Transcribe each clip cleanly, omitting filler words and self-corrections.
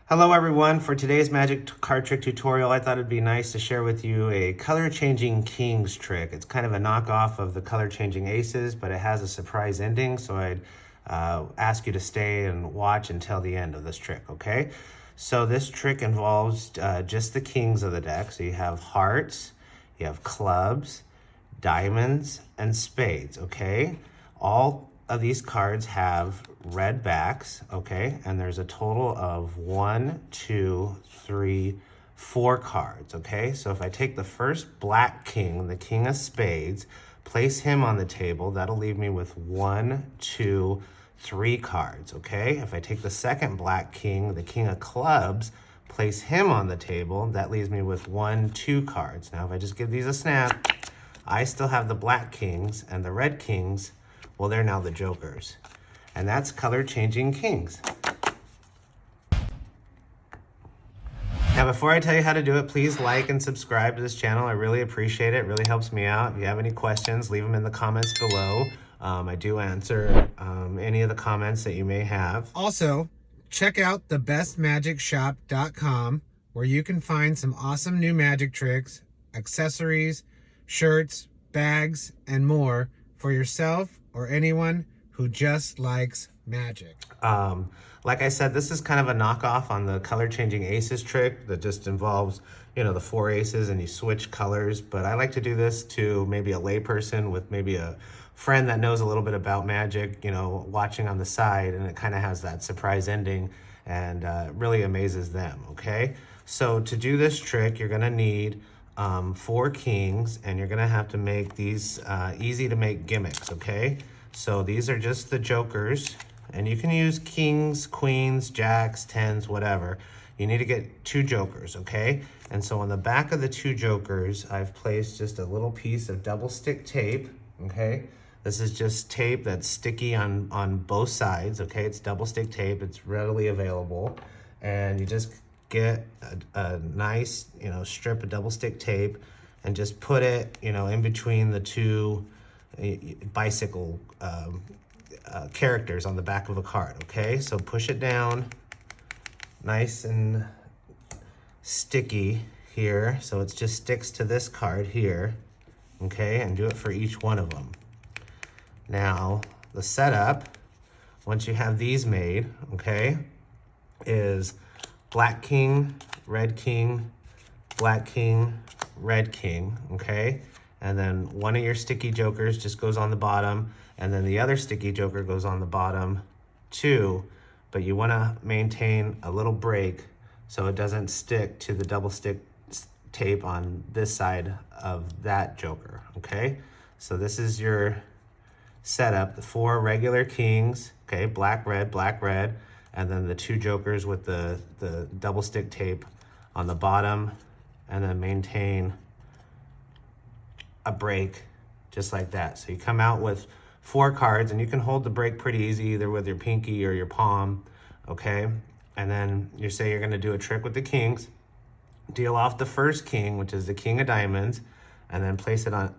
Hello everyone, for today's magic card trick tutorial, I thought it'd be nice to share with you a color changing kings trick. It's kind of a knockoff of the color changing aces, but it has a surprise ending, so I'd ask you to stay and watch until the end of this trick, okay? So this trick involves just the kings of the deck. So you have hearts, you have clubs, diamonds, and spades, okay? All of these cards have red backs, okay? And there's a total of 1, 2, 3, 4 cards, okay? So if I take the first black king, the king of spades, place him on the table, that'll leave me with 1, 2, 3 cards, okay? If I take the second black king, the king of clubs, place him on the table, that leaves me with 1, 2 cards. Now if I just give these a snap, I still have the black kings, and the red kings, well, they're now the jokers. And that's color changing kings. Now, before I tell you how to do it, please like and subscribe to this channel. I really appreciate it. It really helps me out. If you have any questions, leave them in the comments below. I do answer any of the comments that you may have. Also, check out thebestmagicshop.com, where you can find some awesome new magic tricks, accessories, shirts, bags, and more for yourself or anyone who just likes magic. Like I said, this is kind of a knockoff on the color changing aces trick that just involves, you know, the 4 aces and you switch colors. But I like to do this to maybe a layperson with maybe a friend that knows a little bit about magic, you know, watching on the side, and it kind of has that surprise ending and really amazes them, okay? So to do this trick, you're gonna need 4 kings, and you're gonna have to make these easy to make gimmicks, okay? So these are just the jokers, and you can use kings, queens, jacks, tens, whatever. You need to get 2 jokers, okay? And so on the back of the 2 jokers, I've placed just a little piece of double stick tape, okay? This is just tape that's sticky on both sides, okay? It's double stick tape, it's readily available. And you just get a nice, you know, strip of double stick tape and just put it, you know, in between the 2 bicycle characters on the back of a card, okay? So push it down nice and sticky here, so it just sticks to this card here, okay? And do it for each one of them. Now, the setup, once you have these made, okay, is black king, red king, black king, red king, okay? And then one of your sticky jokers just goes on the bottom, and then the other sticky joker goes on the bottom too, but you wanna maintain a little break so it doesn't stick to the double stick tape on this side of that joker, okay? So this is your setup, the 4 regular kings, okay, black, red, and then the 2 jokers with the double stick tape on the bottom, and then maintain a break just like that. So you come out with 4 cards, and you can hold the break pretty easy either with your pinky or your palm, okay? And then you say you're gonna do a trick with the kings, deal off the first king, which is the king of diamonds, and then place it on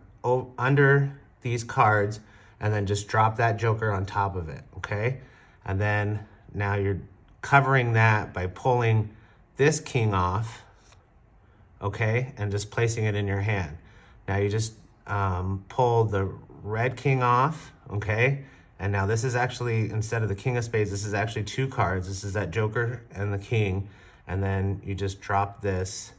under these cards, and then just drop that joker on top of it, okay? And then now you're covering that by pulling this king off, okay? And just placing it in your hand. Now you just pull the red king off, okay? And now this is actually, instead of the king of spades, this is actually 2 cards. This is that joker and the king. And then you just drop this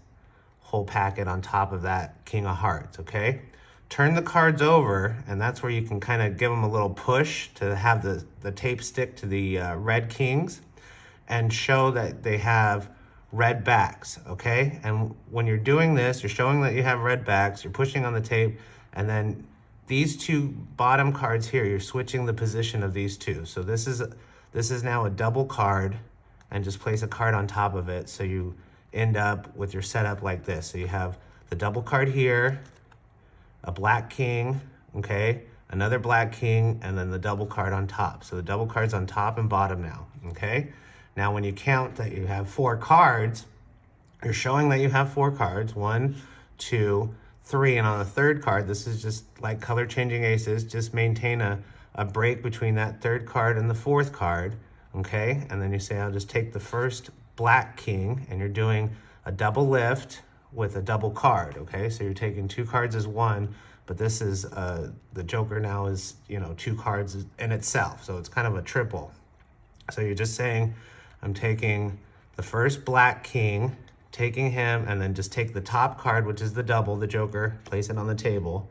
whole packet on top of that king of hearts, okay? Turn the cards over, and that's where you can kind of give them a little push to have the tape stick to the red kings and show that they have red backs, okay? And when you're doing this, you're showing that you have red backs, you're pushing on the tape, and then these 2 bottom cards here, you're switching the position of these 2. So this is now a double card, and just place a card on top of it, so you end up with your setup like this. So you have the double card here, a black king, okay, another black king, and then the double card on top. So the double card's on top and bottom now, okay? Now when you count that you have 4 cards, you're showing that you have 4 cards, 1, 2, 3, and on the 3rd card, this is just like color changing aces, just maintain a break between that 3rd card and the 4th card, okay? And then you say, I'll just take the first black king, and you're doing a double lift with a double card, okay? So you're taking 2 cards as one, but this is, the joker now is, 2 cards in itself, so it's kind of a triple. So you're just saying, I'm taking the first black king, taking him, and then just take the top card, which is the double, the joker, place it on the table,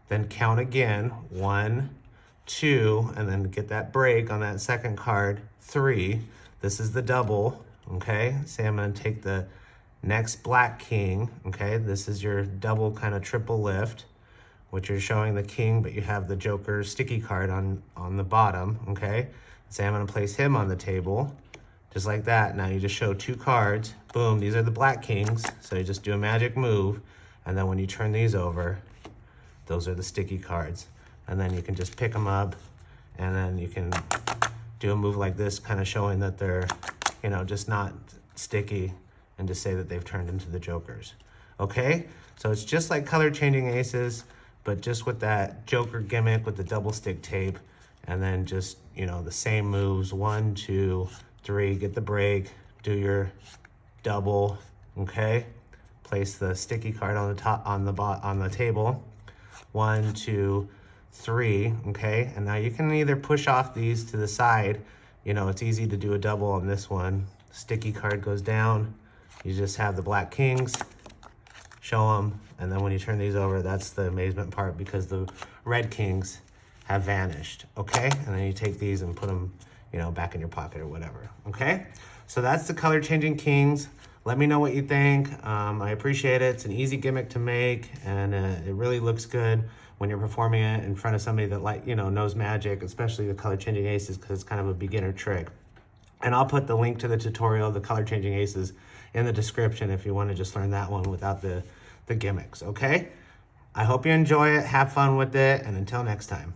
then count again, 1, 2, and then get that break on that second card, 3. This is the double, okay? Say I'm gonna take the next black king, okay? This is your double kind of triple lift, which you're showing the king, but you have the joker sticky card on the bottom, okay? Say I'm gonna place him on the table, just like that. Now you just show 2 cards, boom, these are the black kings, so you just do a magic move, and then when you turn these over, those are the sticky cards. And then you can just pick them up, and then you can do a move like this, kind of showing that they're, just not sticky, and just say that they've turned into the jokers. Okay? So it's just like color changing aces, but just with that joker gimmick with the double stick tape, and then just, the same moves, 1, 2, 3, get the break, do your double, okay? Place the sticky card on the top, on the table, 1, 2, 3, okay? And now you can either push off these to the side. It's easy to do a double on this one. Sticky card goes down. You just have the black kings, show them, and then when you turn these over, that's the amazement part, because the red kings have vanished, okay? And then you take these and put them, back in your pocket or whatever, okay? So that's the color changing kings. Let me know what you think. I appreciate it. It's an easy gimmick to make, and it really looks good when you're performing it in front of somebody that knows magic, especially the color changing aces, because it's kind of a beginner trick. And I'll put the link to the tutorial of the color changing aces in the description if you want to just learn that one without the gimmicks, okay? I hope you enjoy it, have fun with it, and until next time.